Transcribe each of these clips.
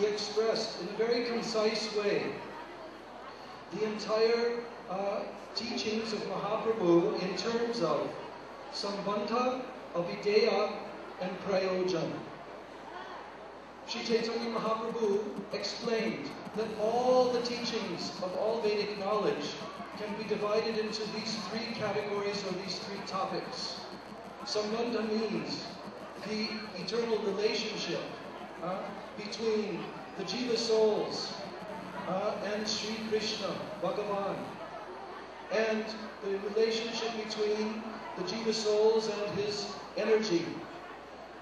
he expressed in a very concise way the entire teachings of Mahaprabhu in terms of Sambandha, Abhideya, and Prayojan. Sri Chaitanya Mahaprabhu explained that all the teachings of all Vedic knowledge can be divided into these three categories or these three topics. Sambandha means the eternal relationship between the Jiva souls and Sri Krishna, Bhagavan, and the relationship between the Jiva souls and his energy,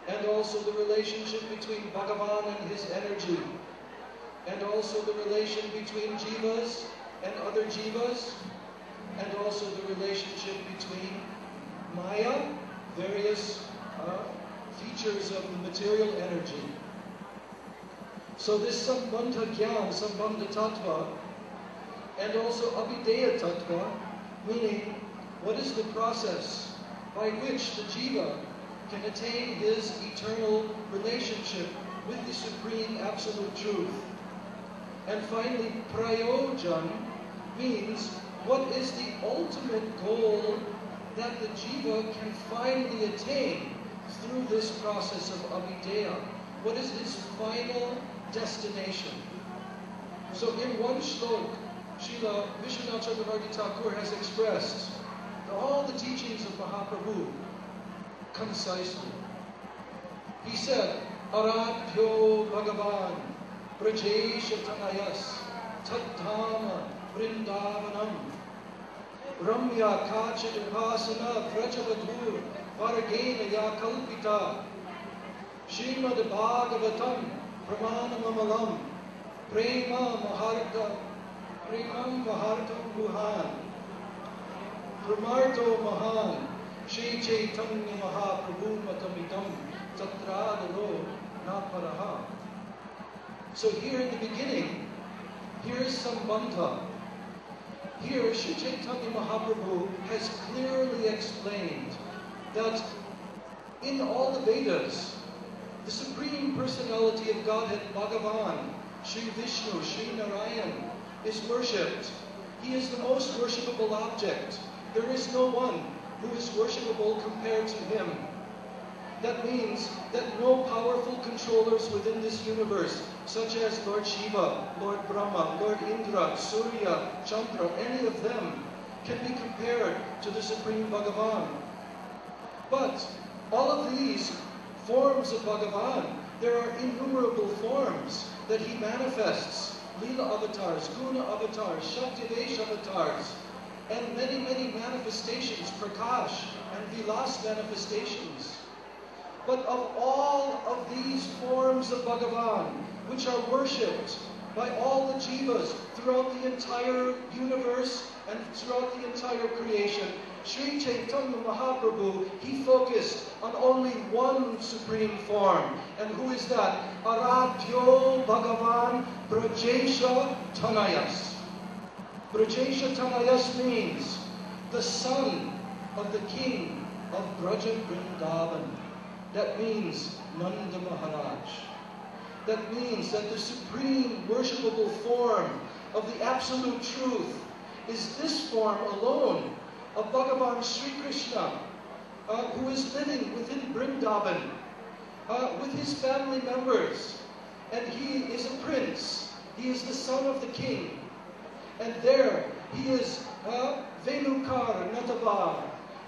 and also the relationship between Bhagavan and his energy, and also the relation between Jivas and other Jivas, and also the relationship between Maya, various features of the material energy. So this Sambandha Gyan, Sambandha Tattva, and also Abhideya Tattva, meaning what is the process by which the Jiva can attain his eternal relationship with the Supreme Absolute Truth. And finally, Prayojan means what is the ultimate goal that the Jiva can finally attain through this process of Abhideya. What is its final destination? So in one shlok, Srila Vishwanath Chakravarti Thakur has expressed all the teachings of Mahaprabhu concisely. He said, Aradhyo Bhagavan Brajesha Tanayas Taddhama Vrindavanam Ramya Kachit Upasana Vrajavadhur Varagena Yakalpita Srimad Bhagavatam Pramanamamalam Prema Maharta Premam Mahartam Guhan Pramarto Mahan Shri Chaitanya Mahaprabhu Matamidam Tatradaro Naparaha. So here in the beginning, here's Sambandha. Here Shri Chaitanya Mahaprabhu has clearly explained that in all the Vedas, the Supreme Personality of Godhead, Bhagavan, Sri Vishnu, Sri Narayan, is worshipped. He is the most worshipable object. There is no one who is worshipable compared to him. That means that no powerful controllers within this universe, such as Lord Shiva, Lord Brahma, Lord Indra, Surya, Chandra, any of them, can be compared to the Supreme Bhagavan. But all of these forms of Bhagavan, there are innumerable forms that he manifests. Leela avatars, Guna avatars, Shaktivesh avatars, and many, many manifestations, Prakash and Vilas manifestations. But of all of these forms of Bhagavan, which are worshipped by all the Jivas throughout the entire universe and throughout the entire creation, Sri Chaitanya Mahaprabhu, he focused on only one supreme form. And who is that? Aradhyo Bhagavan Brajesha Tanayas. Brajesha Tanayas means the son of the king of Braja Vrindavan. That means Nanda Maharaj. That means that the supreme worshipable form of the absolute truth is this form alone of Bhagavan Sri Krishna, who is living within Vrindavan with his family members. And he is a prince. He is the son of the king. And there he is Venukar Natava.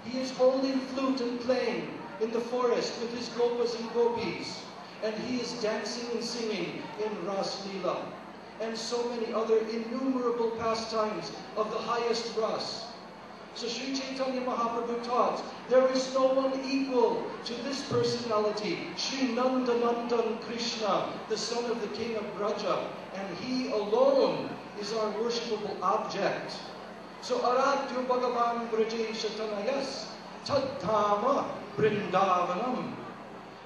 He is holding flute and playing in the forest with his gopas and gopis. And he is dancing and singing in Ras Leela. And so many other innumerable pastimes of the highest Ras. So Sri Chaitanya Mahaprabhu taught, there is no one equal to this personality, Sri Nanda Nandan Krishna, the son of the king of Braja, and he alone is our worshipable object. So Aradhyo Bhagavan Brajesha Tanayas Taddhama Vrindavanam.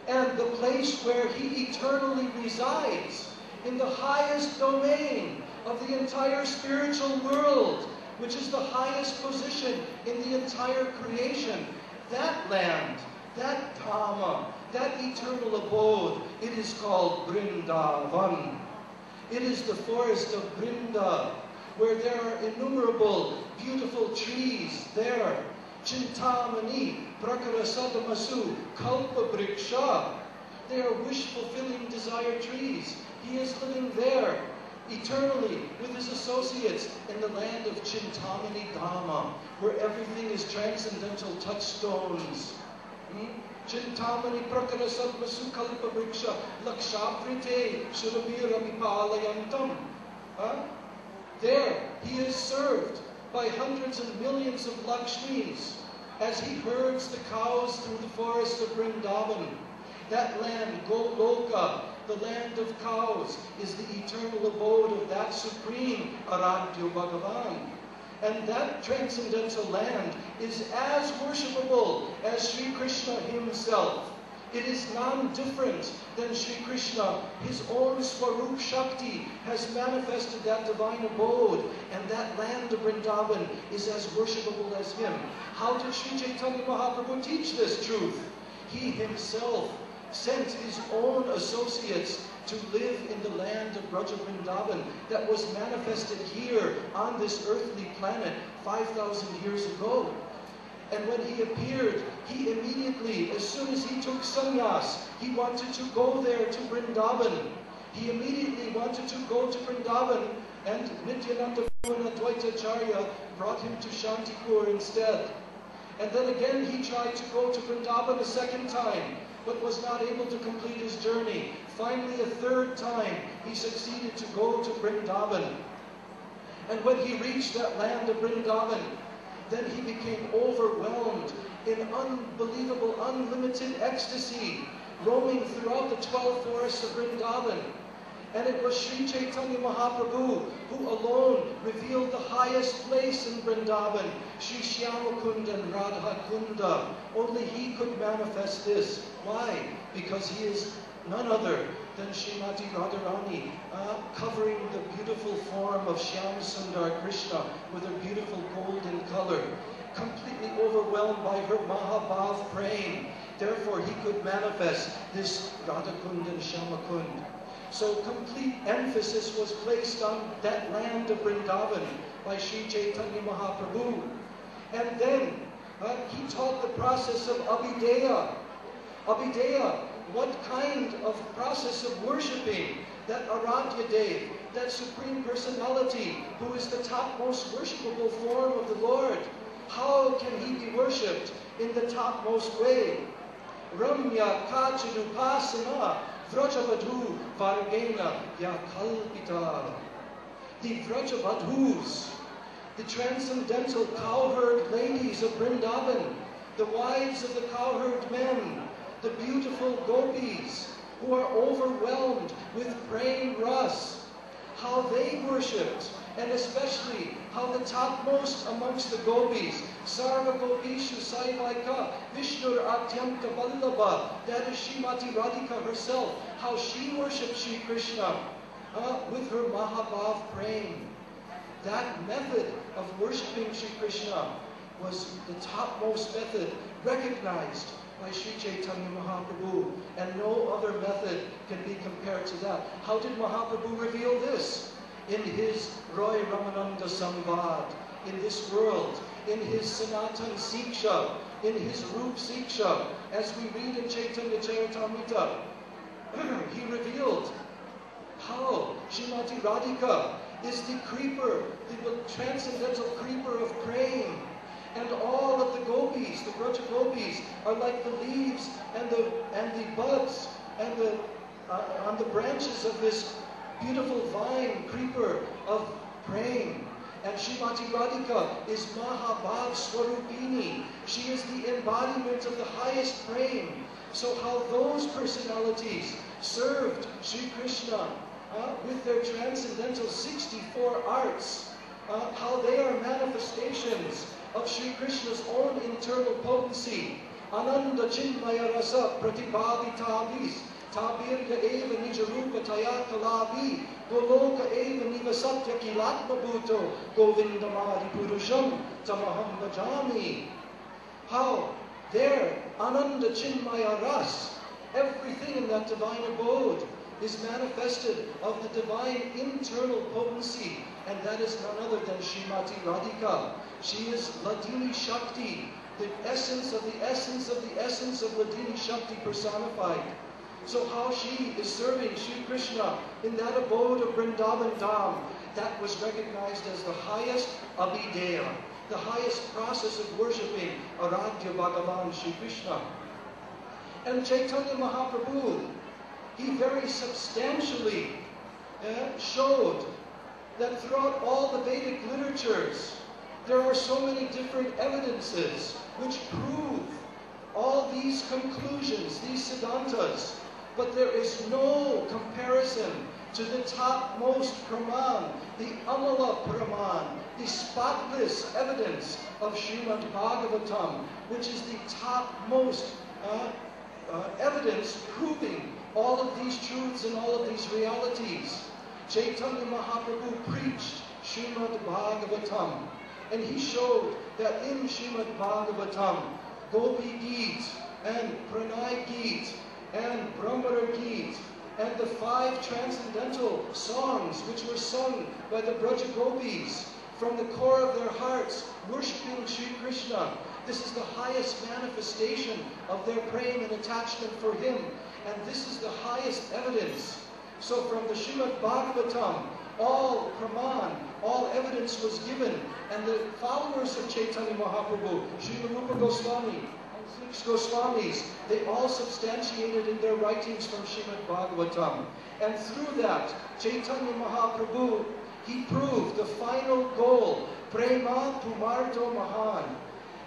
And the place where he eternally resides, in the highest domain of the entire spiritual world, which is the highest position in the entire creation. That land, that Dhamma, that eternal abode, it is called Vrindavan. It is the forest of Brinda, where there are innumerable beautiful trees there. Chintamani, Prakarasadamasu, Kalpabriksha. They are wish-fulfilling desire trees. He is living there eternally with his associates in the land of Chintamani Dhamma, where everything is transcendental touchstones. Chintamani Prakarasadamasu Kalpabriksha Lakshaprite Surabhira Vipalayantam. There he is served by hundreds and millions of Lakshmis as he herds the cows through the forest of Vrindavan. That land, Goloka, the land of cows, is the eternal abode of that supreme Aradhya Bhagavan. And that transcendental land is as worshipable as Sri Krishna himself. It is non-different than Sri Krishna. His own Swarup Shakti has manifested that divine abode, and that land of Vrindavan is as worshipable as him. How did Sri Chaitanya Mahaprabhu teach this truth? He himself sent his own associates to live in the land of Braja Vrindavan that was manifested here on this earthly planet 5,000 years ago. And when he appeared, he immediately, as soon as he took sannyas, he wanted to go there to Vrindavan. He immediately wanted to go to Vrindavan, and Nityananda and Advaitacharya brought him to Shantipur instead. And then again he tried to go to Vrindavan a second time, but was not able to complete his journey. Finally, a third time, he succeeded to go to Vrindavan. And when he reached that land of Vrindavan, then he became overwhelmed in unbelievable, unlimited ecstasy, roaming throughout the 12 forests of Vrindavan. And it was Sri Chaitanya Mahaprabhu who alone revealed the highest place in Vrindavan, Sri Shyamakunda and Radha Kunda. Only he could manifest this. Why? Because he is none other than Srimati Radharani, covering the beautiful form of Shyam Sundar Krishna with her beautiful golden color, completely overwhelmed by her Mahabhav praying. Therefore he could manifest this Radhakund and Shyamakund. So complete emphasis was placed on that land of Vrindavan by Sri Chaitanya Mahaprabhu. And then he taught the process of Abhideya. Abhideya, what kind of process of worshipping that Aradhya Dev, that Supreme Personality, who is the topmost worshipable form of the Lord. How can he be worshipped in the topmost way? Ramya Kachanupasana Vrajavadhu Vargena Yakalpita. The Vrajavadhus, the transcendental cowherd ladies of Vrindavan, the wives of the cowherd men, the beautiful gopis who are overwhelmed with praying ras, how they worshipped, and especially how the topmost amongst the gopis, Sarva Gopishu Saivaika, Vishnur Atyanta Vallabha, that is Srimati Radhika herself, how she worshipped Sri Krishna with her Mahabhav praying. That method of worshipping Sri Krishna was the topmost method recognized by Sri Chaitanya Mahaprabhu, and no other method can be compared to that. How did Mahaprabhu reveal this? In his Roy Ramananda Samvad, in this world, in his Sanatan Siksha, in his Rup Siksha, as we read in Chaitanya Charitamrita, he revealed how Srimati Radhika is the creeper, the transcendental creeper of praying. And all of the gopis, the Braja gopis, are like the leaves and the buds and on the branches of this beautiful vine creeper of praying. And Srimati Radhika is Mahabhav Swarupini. She is the embodiment of the highest praying. So how those personalities served Sri Krishna with their transcendental 64 arts, how they are manifestations of Sri Krishna's own internal potency. Ananda Chinmaya Rasa Pratibhavitavis Tabirya Eva Nijarupa Tayakalavi Goloka Eva Nivasatya Kilatma Bhuto Govindamadi Purusham Tamaham Bhajami. How there, Ananda Chinmaya Ras, everything in that divine abode is manifested of the divine internal potency, and that is none other than Srimati Radhika. She is Ladini Shakti, the essence of the essence of the essence of Ladini Shakti personified. So how she is serving Shri Krishna in that abode of Vrindavan Dham, that was recognized as the highest abhideya, the highest process of worshipping Aradhya Bhagavan Shri Krishna. And Chaitanya Mahaprabhu, he very substantially showed that throughout all the Vedic literatures, there are so many different evidences which prove all these conclusions, these siddhantas, but there is no comparison to the topmost Praman, the Amala Praman, the spotless evidence of Srimad Bhagavatam, which is the topmost evidence proving all of these truths and all of these realities. Chaitanya Mahaprabhu preached Srimad Bhagavatam, and he showed that in Srimad Bhagavatam, Gopi Geet and Pranay Geet and Brahmara Geet and the 5 transcendental songs which were sung by the Braja Gopis from the core of their hearts, worshipping Shri Krishna. This is the highest manifestation of their praying and attachment for him, and this is the highest evidence. So from the Srimad Bhagavatam, all Praman, all evidence was given, and the followers of Chaitanya Mahaprabhu, Srila Rupa Goswami, and 6 Goswamis, they all substantiated in their writings from Srimad Bhagavatam. And through that, Chaitanya Mahaprabhu, he proved the final goal, Prema Pumarto Mahan,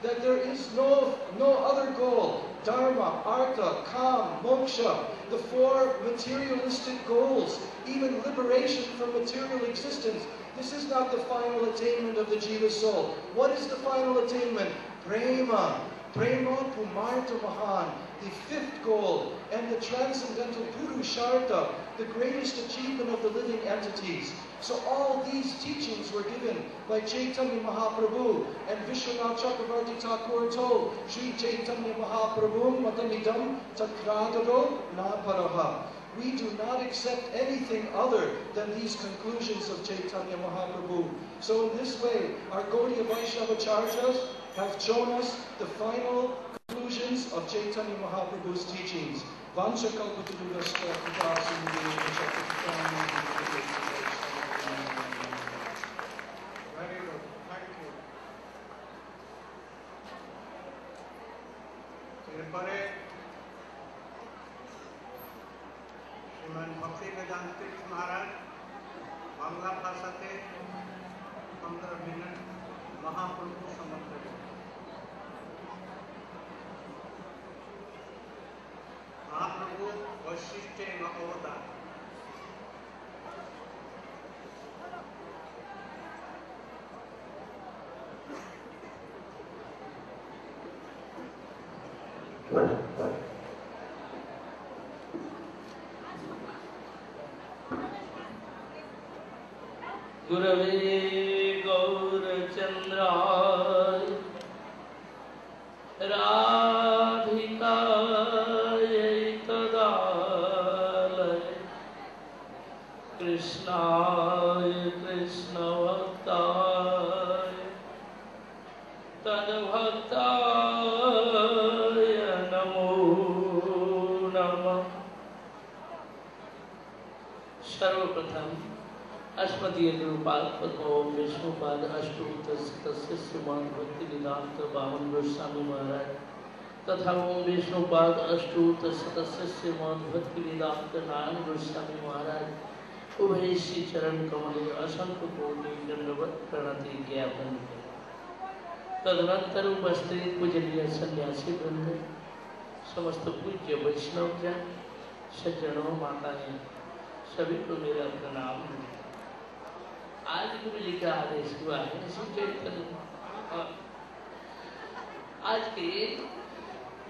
that there is no other goal. Dharma, Artha, Kam, Moksha, the 4 materialistic goals, even liberation from material existence. This is not the final attainment of the Jiva soul. What is the final attainment? Prema. Prema Pumarta Mahan, the 5th goal, and the transcendental Purushartha, the greatest achievement of the living entities. So all these teachings were given by Chaitanya Mahaprabhu, and Vishwanath Chakravarti Thakur told, Sri Chaitanya Mahaprabhu Matamidam Takradaro Naparaha. We do not accept anything other than these conclusions of Chaitanya Mahaprabhu. So in this way, our Gaudiya Vaishnavacharyas have shown us the final conclusions of Chaitanya Mahaprabhu's teachings. Vancha Kalpatarugasya Kudasindhi Very good. Thank you. এরপরে শ্রীমান ভক্তি বেদান্ত মহারাজ বাংলা ভাষাতে 15 minute Mahaprabhu সম্বন্ধে মহাপ্রভু বৈশিষ্ট্যে অবদান। गुरवे गौरचन्द्राय राधिकायै तदालय कृष्णाय कृष्णभक्ताय तद्भक्ताय नमो नमः। सर्वप्रथम अस्मदीय गुरुपाद पद्म विष्णुपाद अष्टोत्तर श्रीमान भक्ति वेदांत बामन गोस्वामी महाराज तथा ओम विष्णुपाद अष्टोत्तर श्रीमान भक्ति वेदांत नारायण गोस्वामी महाराज उभय श्री चरण कमले असंख्य कोटि दंडवत प्रणति ज्ञापन तदनंतर उपस्थित पूजनीय सन्यासी वृंद, समस्त पूज्य वैष्णव जन, सज्जनों, माताएं, सभी को मेरा प्रणाम। आज गुरु जी का आदेश हुआ है आज के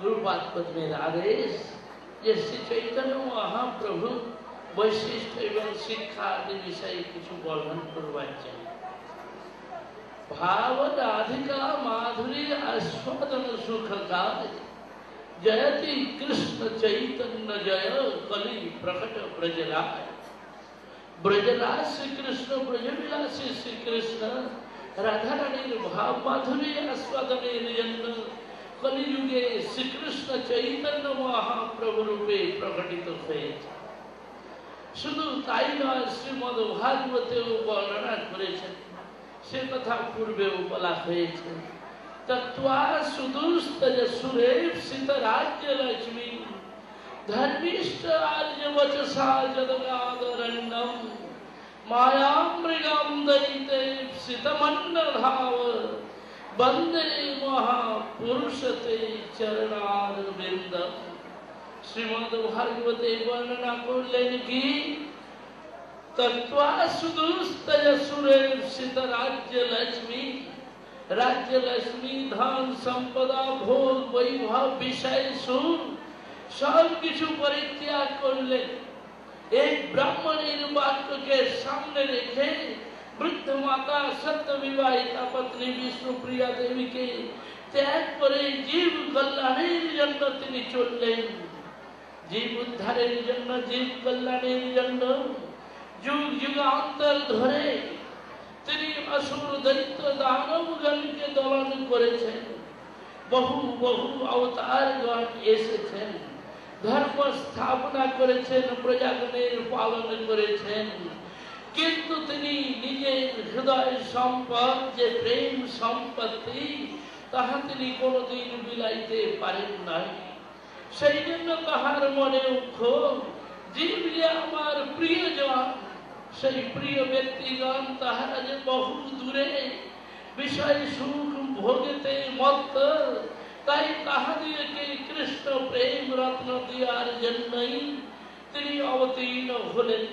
गुरुपाद पद में आदेश जे श्री चैतन्य महाप्रभु वैशिष्ट एवं शिक्षा आदि विषय किछु वर्णन करबाक चाही। भाव राधिका माधुरी आस्वादन सुख का जयति कृष्ण चैतन्य जय कलि प्रकट ब्रजराज। ब्रजराज श्री कृष्ण, ब्रजविलासी श्री कृष्ण राधा रानीर भाव माधुरी आस्वादने निजन्न कलियुगे श्री कृष्ण चैतन्य महाप्रभु रूपे प्रकटित হয়েছে। শুধু তাই নয়, শ্রীমদ ভাগবতেও বর্ণনা করেছেন, সে কথা পূর্বেও বলা হয়েছে। तत्वा सुदुस्तज सुरेप्सित राज्य लक्ष्मी धर्मिष्ठ आर्य वचसा जदगादरण्यम मायामृगम दैतेप्सितमन्नधाव वंदे महापुरुषते चरणारविंदम। श्रीमद् भागवते वर्णना करलेन कि तत्वा सुदुस्तज सुरेप्सित राज्य लक्ष्मी, राज्य लक्ष्मी धन संपदा भोग वैभव विषय सुख सब किछु परित्याग करले एक ब्राह्मणेर वाक्य के सामने रेखे वृद्ध माता सत्य विवाहिता पत्नी विष्णुप्रिया देवी के त्याग करे जीव कल्याणेर जन्य तिनि चललेन। जीव उद्धारेर जन्य, जीव कल्याणेर जन्य जुग जुगान्तर धरे তিনি असुर दैत्य দানবগণকে দমন করেছেন। বহু বহু অবতারগণ এসেছেন, ধর্ম স্থাপনা করেছেন, প্রজাগণের পালন করেছেন, কিন্তু তিনি নিজের হৃদয় সম্পদ যে প্রেম সম্পত্তি তাহা তিনি কোনোদিন বিলাইতে পারেন নাই। সেই জন্য তাহার মনে ক্ষোভ, জীব যে আমার প্রিয়জন, সেই প্রিয় ব্যক্তিগণ তাহারা যে বহু দূরে বিষয় সুখ ভোগেতে মত্ত, তাই তাহাদিগকে কৃষ্ণ প্রেম রত্ন দেওয়ার জন্যই তিনি অবতীর্ণ হলেন।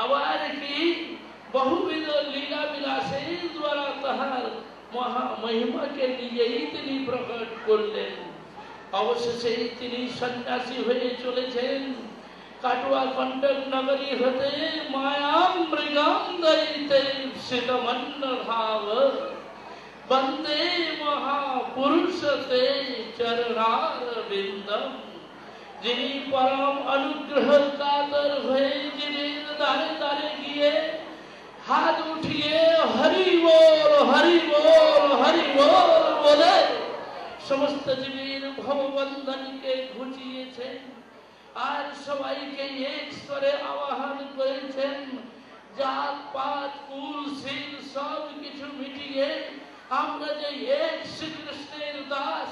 আবার কি বহুবিধ লীলা বিলাসের দ্বারা তাহার মহা মহিমাকে নিজেই তিনি প্রকট করলেন। অবশেষে তিনি সন্ন্যাসী হয়ে চলেছেন। काटुआ कंटक नगरी हते मायामृगम दैतेप्सितमन्नधाव वंदे महापुरुषते चरणारविंदम। যিনি परम अनुग्रह कातर হয়ে জীবের দ্বারে দ্বারে গিয়ে হাত উঠিয়ে হরি বল হরি বল হরি বল বলে সমস্ত জীবের ভববন্ধনকে ঘুচিয়েছেন আর সবাইকে এক স্তরে আহ্বান করেছেন। জাত পাত কুল শিল সব কিছু মিটিয়ে আমরা যে এক শ্রীকৃষ্ণের দাস,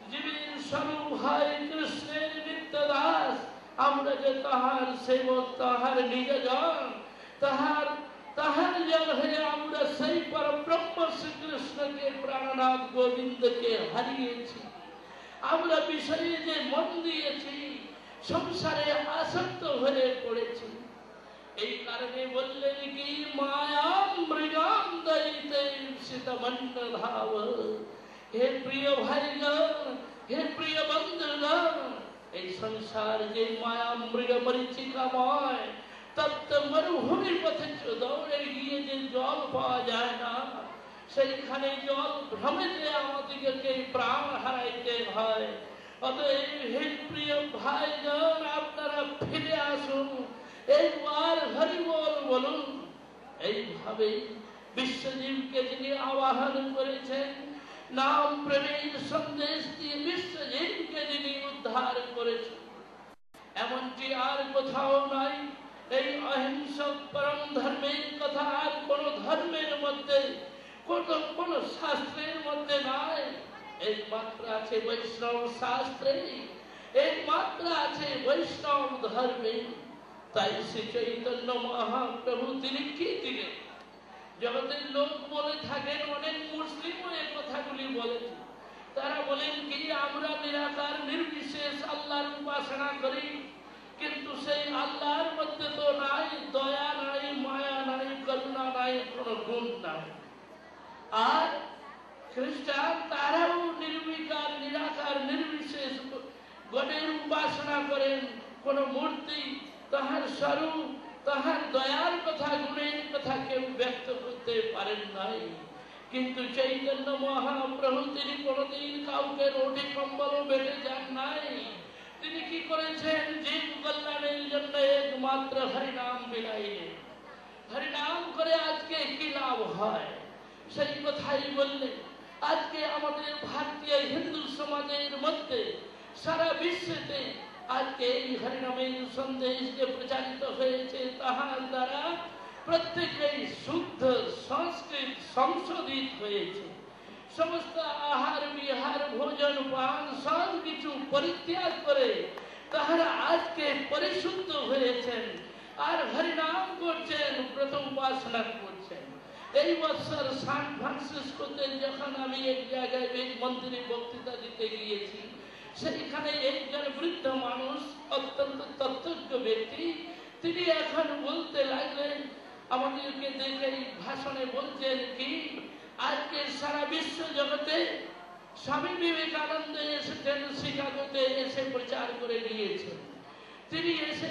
জীবের স্বরূপ হয় কৃষ্ণের নিত্য দাস, আমরা যে তাহার সেবক, তাহার নিজজন, তাহার জন হয়ে আমরা সেই পরব্রহ্ম শ্রীকৃষ্ণকে প্রাণনাথ গোবিন্দকে হারিয়েছি। আমরা বিষয়ে যে মন দিয়েছি, সংসারে আসক্ত হয়ে পড়েছি। এই কারণে বললেন কি মায়ামৃগম दैतेप्सितमन्नधाव। হে প্রিয় ভাইগণ, হে প্রিয় বন্ধুগণ, এই সংসার যে মায়ামৃগ মরিচিকাময় তপ্ত মরুভূমির পথে দৌড়ে গিয়ে যে জল পাওয়া যায় না, সেইখানে জল ভ্রমেতে আমাদেরকে প্রাণ হারাইতে হয়। অতএব হে প্রিয় ভাইগণ, আপনারা ফিরে আসুন, একবার হরি বল বলুন। এইভাবে বিশ্বজীবকে যিনি আহ্বান করেছেন, নাম প্রেমের সন্দেশ দিয়ে বিশ্বজীবকে যিনি উদ্ধার করেছেন, এমনটি আর কোথাও নাই। এই অহিংসক পরম ধর্মের কথা আর কোন ধর্মের মধ্যে, কোন শাস্ত্রের মধ্যে নাই। একমাত্র আছে বৈষ্ণব শাস্ত্রে, একমাত্র আছে বৈষ্ণব ধর্মে। তাই শ্রী চৈতন্য মহাপ্রভু তিনি কি দিলেন? জগতের লোক বলে থাকেন, অনেক মুসলিমও এই কথাগুলি বলেছে। তারা বলেন কি আমরা নিরাকার নির্বিশেষ আল্লাহর উপাসনা করি, কিন্তু সেই আল্লাহর মধ্যে তো নাই দয়া, নাই মায়া, নাই করুণা, নাই কোন গুণ নাই। আর খ্রিস্টান তারাও নির্বিকার নিরাকার নির্বিশেষ গণের উপাসনা করেন। কোন মূর্তি, তাহার স্বরূপ, তাহার দয়ার কথা, গুণের কথা কেউ ব্যক্ত করতে পারেন নাই। কিন্তু চৈতন্য মহাপ্রভু তিনি কোনোদিন কাউকে রুটি কম্বলও বেঁধে যান নাই। তিনি কি করেছেন? জীব কল্যাণের জন্য একমাত্র হরিনাম বিলাইলেন। হরিনাম করে আজকে কি লাভ হয় সেই কথাই বললেন। আজকে আমাদের ভারতীয় হিন্দু সমাজের মধ্যে সারা বিশ্বেতে আজকে এই হরিনামের সন্দেশ যে প্রচারিত হয়েছে তাহার দ্বারা প্রত্যেকেই শুদ্ধ সংস্কৃত সংশোধিত হয়েছে। সমস্ত আহার বিহার ভোজন পান সব কিছু পরিত্যাগ করে তাহারা আজকে পরিশুদ্ধ হয়েছেন আর হরিনাম করছেন, ব্রত উপাসনা করছেন। এই বছর সান ফ্রান্সিসকোতে যখন আমি এক জায়গায় এক মন্দিরে বক্তৃতা দিতে গিয়েছি, সেইখানে একজন বৃদ্ধ মানুষ অত্যন্ত তত্ত্বজ্ঞ ব্যক্তি তিনি এখন বলতে লাগলেন, আমাদেরকে দেখে ভাষণে বলছেন কি আজকে সারা বিশ্ব জগতে স্বামী বিবেকানন্দ এসেছেন, শিকাগোতে এসে প্রচার করে দিয়েছেন। তিনি এসে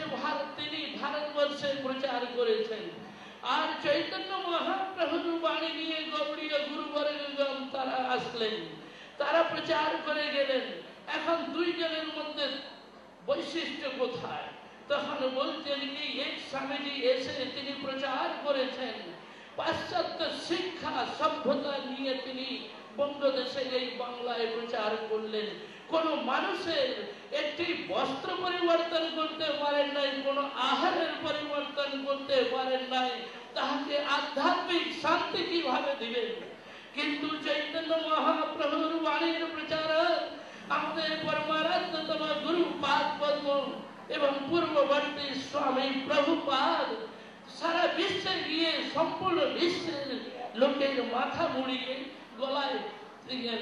তিনি ভারতবর্ষে প্রচার করেছেন। আর চৈতন্য মহাপ্রভুর বাণী নিয়ে গৌড়ীয় গুরুবর্গগণ তারা আসলেন, তারা প্রচার করে গেলেন। এখন দুইজনের মধ্যে বৈশিষ্ট্য কোথায়? তখন বলছেন কি এক স্বামীজি এসে তিনি প্রচার করেছেন পাশ্চাত্য শিক্ষা সভ্যতা নিয়ে, তিনি বঙ্গদেশে এই বাংলায় প্রচার করলেন। কোন মানুষের একটি বস্ত্র পরিবর্তন করতে পারেন নাই, কোন আহারের পরিবর্তন করতে পারেন নাই, তাহাকে আধ্যাত্মিক শান্তি কিভাবে দিবেন? কিন্তু চৈতন্য মহাপ্রভুর বাণীর প্রচারক আমাদের পরমারাধ্যতম গুরু পাদ পদ্ম এবং পূর্ববর্তী স্বামী প্রভুপাদ সারা বিশ্বে গিয়ে সম্পূর্ণ বিশ্বের লোকের মাথা মুড়িয়ে গলায়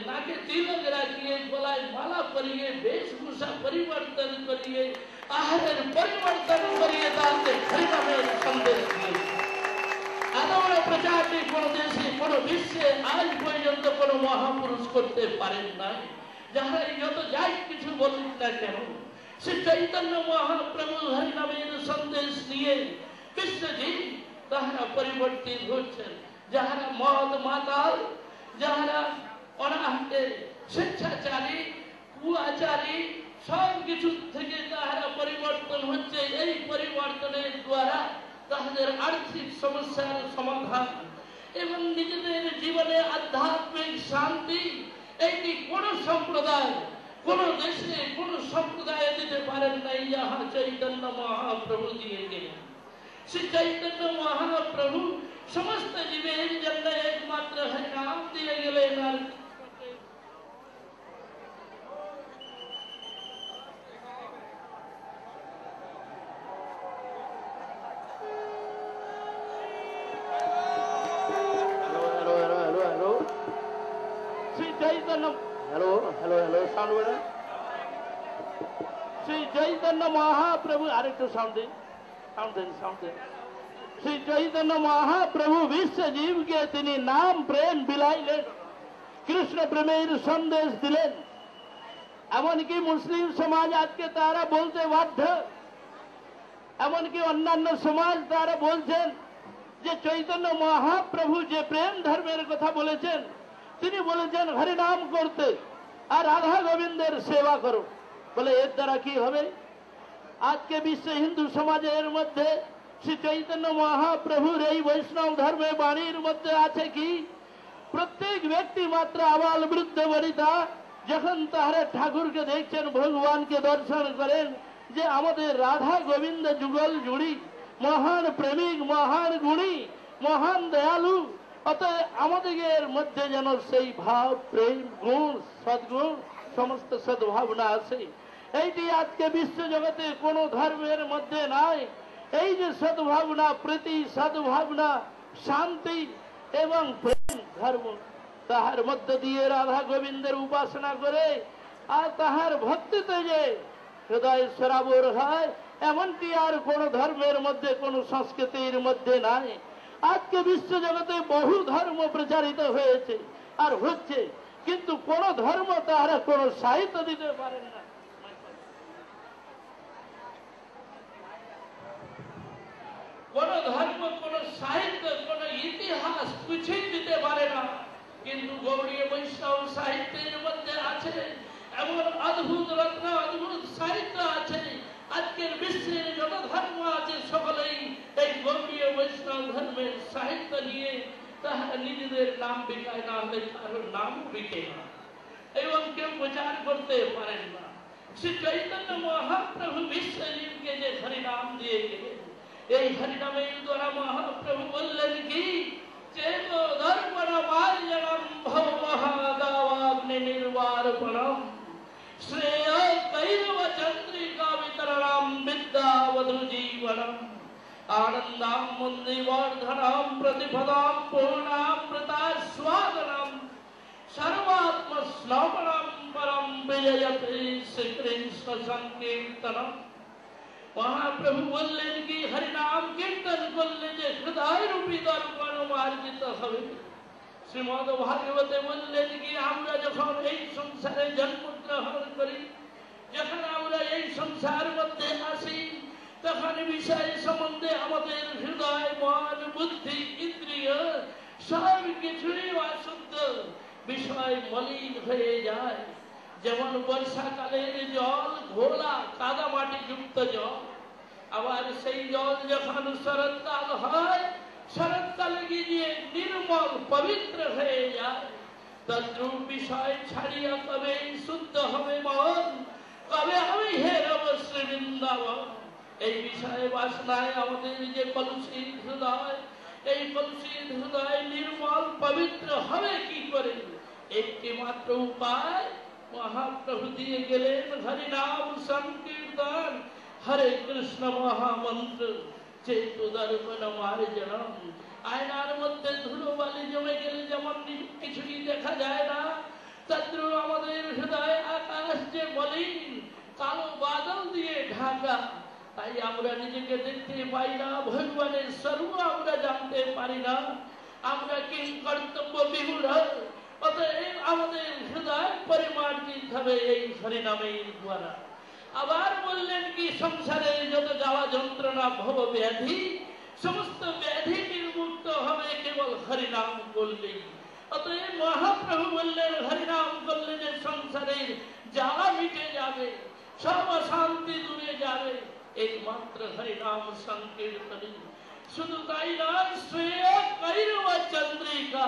নাকে তিলক রাখিয়ে গলায় মালা পরিয়ে বেশভূষা পরিবর্তন করিয়ে আহারের পরিবর্তন করিয়ে তাদের হরিনামের সন্দেশ দিয়ে এত বড় প্রচারটি কোন দেশে কোন বিশ্বে আজ পর্যন্ত কোন মহাপুরুষ করতে পারেন নাই। যারা যত যাই কিছু বলুন না কেন, সে চৈতন্য মহাপ্রভু হরিনামের সন্দেশ নিয়ে বিশ্বজিৎ তাহারা পরিবর্তিত হচ্ছেন। যাহারা মদ মাতাল, যাহারা অনাহারে স্বেচ্ছাচারী কুয়াচারী সব কিছু থেকে তাহারা পরিবর্তন হচ্ছে। এই পরিবর্তনের দ্বারা তাহাদের আর্থিক সমস্যার সমাধান এবং নিজেদের জীবনে আধ্যাত্মিক শান্তি এইটি কোন সম্প্রদায় কোন দেশে কোন সম্প্রদায় দিতে পারেন নাই, যাহা চৈতন্য মহাপ্রভু দিয়ে গেলেন। শ্রী চৈতন্য মহাপ্রভু সমস্ত জীবের জন্য একমাত্র হরিনাম দিয়ে গেলেন। আর শ্রী চৈতন্য মহাপ্রভু আরেকটু সাউন্ড দিন। শ্রী চৈতন্য মহাপ্রভু বিশ্ব জীবকে তিনি নাম প্রেম বিলাইলেন, কৃষ্ণ প্রেমের সন্দেশ দিলেন। এমনকি মুসলিম সমাজ আজকে তারা বলতে বাধ্য, এমনকি অন্যান্য সমাজ তারা বলছেন যে চৈতন্য মহাপ্রভু যে প্রেম ধর্মের কথা বলেছেন, তিনি বলেছেন হরিনাম করতে আর রাধা গোবিন্দের সেবা করো। বলে এর দ্বারা কি হবে? আজকে বিশ্ব হিন্দু সমাজের মধ্যে শ্রী চৈতন্য মহাপ্রভুর এই বৈষ্ণব ধর্মে বাণীর মধ্যে আছে কি প্রত্যেক ব্যক্তি মাত্র আবাল বৃদ্ধ বনিতা যখন তাহারা ঠাকুরকে দেখছেন, ভগবানকে দর্শন করেন, যে আমাদের রাধা গোবিন্দ যুগল জুড়ি, মহান প্রেমিক, মহান গুণী, মহান দয়ালু, অতএব আমাদের মধ্যে যেন সেই ভাব, প্রেম, গুণ, সদ্গুণ, সমস্ত সদ্ভাবনা আছে। এইটি আজকে বিশ্ব জগতে কোন ধর্মের মধ্যে নাই। এই যে সদ্ভাবনা, প্রীতি, সদ্ভাবনা, শান্তি এবং প্রেম ধর্ম, তাহার মধ্য দিয়ে রাধা গোবিন্দের উপাসনা করে আর তাহার ভক্তিতে যে হৃদয় সরাবর হয়, এমনটি আর কোন ধর্মের মধ্যে, কোন সংস্কৃতির মধ্যে নাই। আজকে বিশ্ব জগতে বহু ধর্ম প্রচারিত হয়েছে আর হচ্ছে, কিন্তু কোন ধর্ম তাহারা কোন সাহিত্য দিতে পারেন না। কোন ধর্ম, কোন সাহিত্য, কোন ইতিহাস কিছুই দিতে পারে না। কিন্তু গৌড়ীয় বৈষ্ণব সাহিত্যের মধ্যে আছে এমন অদ্ভুত রত্ন, অদ্ভুত সাহিত্য আছে। আজকের বিশ্বের যত ধর্ম আছে সকলেই এই গৌড়ীয় বৈষ্ণব ধর্মের সাহিত্য নিয়ে তাহারা নিজেদের নাম বিকায়, না হলে কারোর নাম বিকে না এবং কেউ প্রচার করতে পারেন না। শ্রী চৈতন্য মহাপ্রভু বিশ্বজীবকে যে হরিনাম দিয়ে গেলেন, এই হরিনামের দ্বারা মহাপ্রভু বললেন কি চেতো দর্পণ মার্জনম ভব মহাদাবাগ্নি নির্বারপণম শ্রেয় কৈরব চন্দ্রিকা বিতরণম বিদ্যাবধূ জীবনম आनंदाम मुंदिवर्धनम प्रतिपदाम पूर्णामृतास्वादनम सर्वात्म स्नपनम परम विजयते श्री कृष्ण संकीर्तनम। महाप्रभु बोललेन कि हरिनाम कीर्तन करले जे हृदय रूपी दर्पण मार्जित हबे। श्रीमद् भागवते बोललेन कि आमरा जखन এই সংসারে জন্মগ্রহণ করি, যখন আমরা এই সংসার মধ্যে আসি, তখন বিষয় সম্বন্ধে আমাদের হৃদয়, মন, বুদ্ধি, ইন্দ্রিয় সব কিছুই অশুদ্ধ, বিষয় মলিন হয়ে যায়। যেমন বর্ষাকালের জল ঘোলা কাদামাটি যুক্ত জল, আবার সেই জল যখন শরৎকাল হয়, শরৎকালে গিয়ে নির্মল পবিত্র হয়ে যায়। তদ্রূপ বিষয় ছাড়িয়া কবে শুদ্ধ হবে মন, কবে আমি হেরব শ্রী বৃন্দাবন। এই বিষয়ে বাসনায় আমাদের যে কলুষিত হৃদয়, এই কলুষিত হৃদয় নির্মল পবিত্র হবে কি করে? একটি মাত্র উপায় মহাপ্রভু দিয়ে গেলেন, হরিনাম সংকীর্তন, হরে কৃষ্ণ মহামন্ত্র, চেতু দর্পণ মার্জনম। আয়নার মধ্যে ধুলোবালি জমে গেলে যেমন কিছুই দেখা যায় না, তদ্রূপ আমাদের হৃদয় আকাশ যে মলিন কালো বাদল দিয়ে ঢাকা, তাই আমরা নিজেকে দেখতে পাই না, ভগবানের স্বরূপ আমরা জানতে পারি না, আমরা কি কর্তব্য বিমূঢ়। অতএব আমাদের হৃদয় পরিমার্জিত হবে এই হরিনামের দ্বারা। আবার বললেন কি সংসারে যত জ্বালা যন্ত্রণা ভব ব্যাধি, সমস্ত ব্যাধি নির্মুক্ত হবে কেবল হরিনাম করলেই। অতএব মহাপ্রভু বললেন হরিনাম করলে যে সংসারের জ্বালা মিটে যাবে, সব অশান্তি দূরে যাবে একমাত্র হরিনাম সংকীর্তনে। শুধু তাই নয়, শ্রেয় কৈরব চন্দ্রিকা,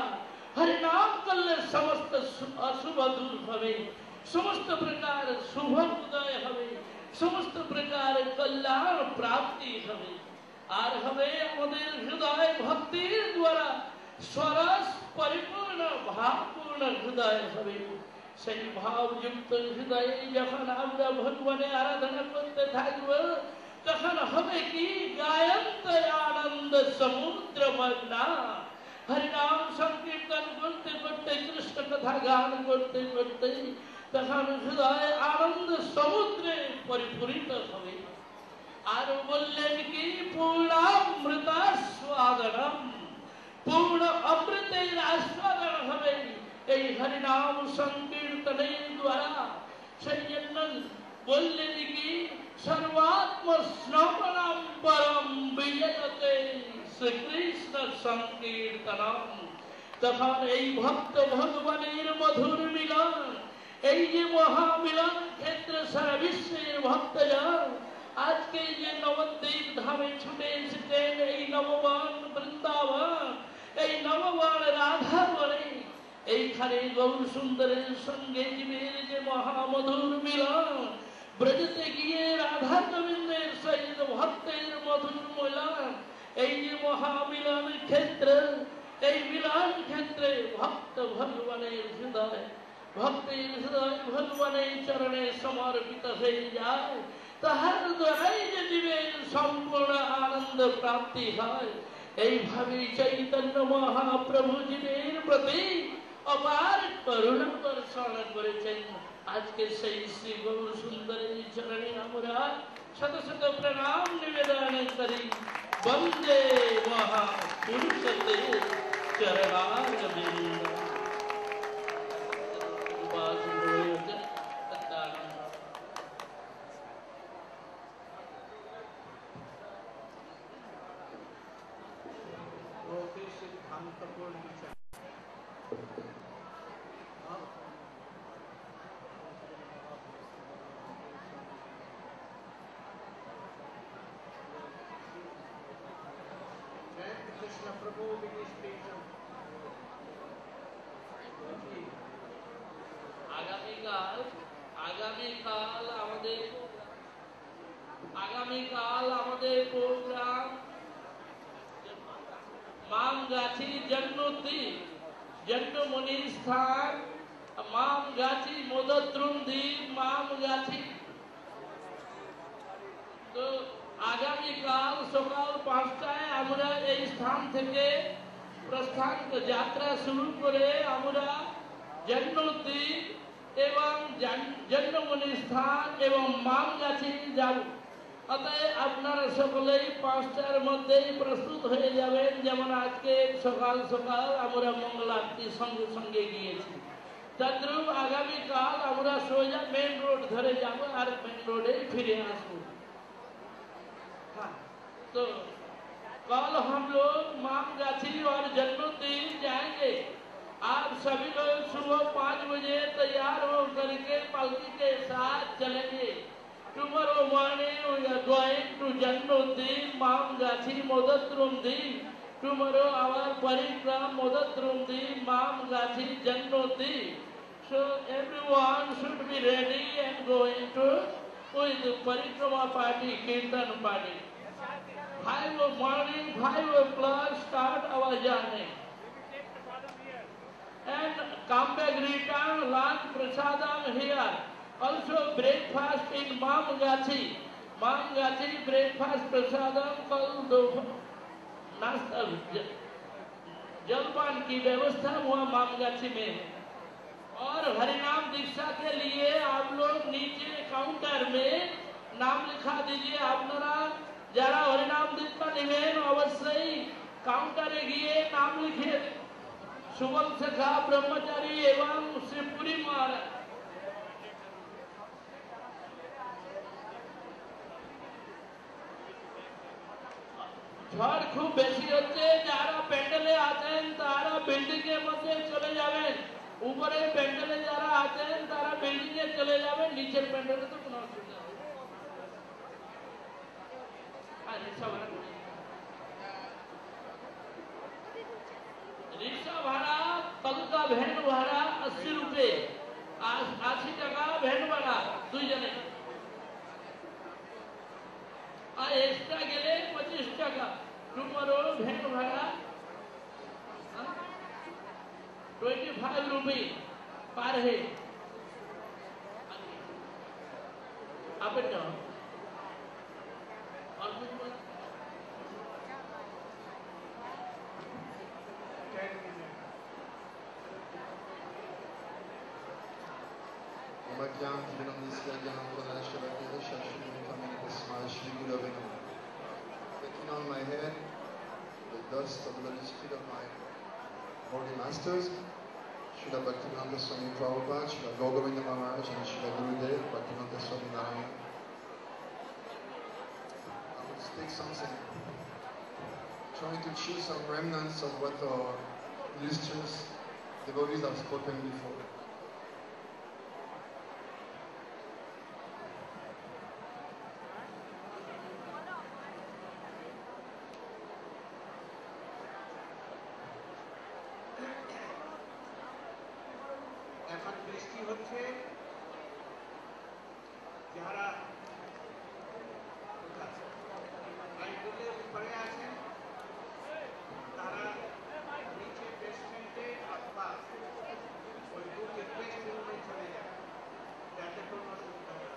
হরিনাম করলে সমস্ত অশুভ দূর হবে, সমস্ত প্রকার শুভ উদয় হবে, সমস্ত প্রকার কল্যাণ প্রাপ্তি হবে। আর হবে আমাদের হৃদয় ভক্তির দ্বারা সরস পরিপূর্ণ ভাবপূর্ণ হৃদয় হবে। সেই ভাবযুক্ত হৃদয়ে যখন আমরা ভগবানের আরাধনা করতে থাকব, তখন হবে কি গায়ন্ত আনন্দ সমুদ্র মগ্না। হরিনাম সংকীর্তন করতে করতে, কৃষ্ণ কথা গান করতে করতে তখন হৃদয় আনন্দ সমুদ্রে পরিপূরিত হবে। আর বললেন কি পূর্ণামৃত স্বাদনম, পূর্ণ অমৃতের আস্বাদন হবে এই হরিনাম সংকীর্তনের দ্বারা। সেই জন্য বললেন কি সর্বাত্ম স্নপনম পরম বিজয়তে শ্রীকৃষ্ণ সংকীর্তনম। তখন এই ভক্ত ভগবানের মধুর মিলন, এই যে মহামিলন ক্ষেত্র সারা বিশ্বের ভক্তজন আজকে যে নবদ্বীপ ধামে ছুটে এসেছেন, এই নববন বৃন্দাবন, এই নববন রাধা বনে, এইখানে গৌর সুন্দরের সঙ্গে জীবের যে মহামধুর মিলন, ব্রজতে গিয়ে রাধা গোবিন্দের সহিত ভক্তের মধুর মিলন, এই যে মহামিলন ক্ষেত্র, এই মিলন ক্ষেত্রে ভক্ত ভগবানের হৃদয়, ভক্তের হৃদয় ভগবানের চরণে সমর্পিত হয়ে যায়, তাহার দ্বারাই যে জীবের সম্পূর্ণ আনন্দ প্রাপ্তি হয়। এইভাবে চৈতন্য মহাপ্রভু জীবের প্রতি অপার করুণা বর্ষণ করেছেন। আজকে সেই শ্রী গৌর সুন্দরের চরণে আমরা শত শত প্রণাম নিবেদন করি। বন্দে মহাপুরুষতে চরণারবিন্দ। सिद्धांत पूर्ण Krishna Prabhu will speak some. আগামীকাল আমাদের প্রোগ্রাম মামগাছি জন্মমণি স্থান মামগাছি মোদদ্রুম দ্বীপ মামগাছি। তো আগামীকাল সকাল 5টায় আমরা এই স্থান থেকে প্রস্থান যাত্রা শুরু করে আমরা জন্মদ্বীপ এবং জন্মমণি স্থান এবং মামগাছি যাব। অতএব আপনারা সকলেই 5টার মধ্যেই প্রস্তুত হয়ে যাবেন, যেমন আজকে সকাল সকাল আমরা মঙ্গলারতি সঙ্গে সঙ্গে গিয়েছি। তদ্রুপ আগামীকাল আমরা সোজা মেন रोड ধরে যাব আর মেন रोडে ফিরে আসবো। तो कल हम लोग मामगाछी और जन्मद्वीप जाएंगे। आप सभी लोग सुबह 5 बजे तैयार हो करके पालकी के साथ चलेंगे। Tomorrow morning we are going to Jannudweep, Mamgachi, Modadrumdeep. Tomorrow our parikram Modadrumdeep, Mamgachi, Jannudweep. So everyone should be ready and going to with the parikrama party, Kirtan party. 5 morning, 5 o'clock start our journey. And come back, return, lunch, prasadam here. Also breakfast in Mamgachi. Mamgachi breakfast prasadam कल नाश्ता जलपान की व्यवस्था हुआ मामगाछी में। और हरिनाम दीक्षा के लिए आप लोग नीचे काउंटर में नाम लिखा दीजिए। আপনারা যারা হরিনাম দীক্ষা নেবেন অবশ্যই কাউন্টারে গিয়ে নাম লিখে সুবল শেখা ব্রহ্মচারী এবং শ্রীপুরী মহারাজ। ঝড় খুব বেশি হচ্ছে, যারা প্যান্ডেলে আছেন তারা বিল্ডিং এর মধ্যে চলে যাবেন। উপরে প্যান্ডেলে যারা আছেন তারা বিল্ডিং এ চলে যাবেন, নিচের প্যান্ডেলে তো কোনো অসুবিধা নেই। रिक्शा भाड़ा कल का भैन भाड़ा 80 रुपए, 80 টাকা ভ্যান ভাড়া 2 জনে। আর এক্সট্রা গেলে 25 টাকা। টুমরো ভ্যান ভাড়া 25 रुपए पर है। आप और कुछ बोला? Taking on my head the dust of the lotus feet of my holy masters, Srila Bhaktivedanta Swami Prabhupada, Srila Gauravinda Maharaj, and Srila Gurudev Bhaktivedanta Swami Narayana. I will speak something, trying to choose some remnants of what our illustrious devotees have spoken before. এখন বৃষ্টি হচ্ছে, যারা বাইকুলের উপরে আছেন তারা নিচে বেসমেন্টে অথবা ওই রিকোয়েস্ট রুমে চলে যাবে, যাতে কোনো অসুবিধা হয়।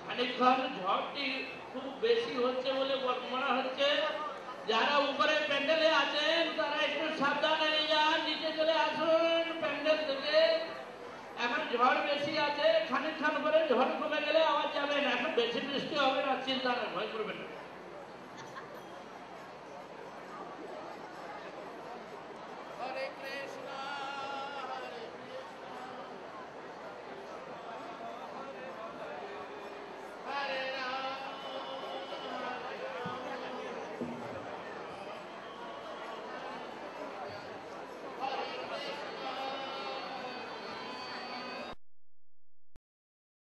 খানিকক্ষণ ঝড়টি খুব বেশি হচ্ছে বলে মনে হচ্ছে। যারা উপরে প্যান্ডেলে আছেন তারা একটু সাবধানে যান, নিচে চলে আসুন প্যান্ডেল থেকে। এখন ঝড় বেশি আছে, খানিকক্ষণ পরে ঝড় কমে গেলে আবার যাবেন। এখন বেশি বৃষ্টি হবে না, চিন্তা নেই, ভয় করবেন না।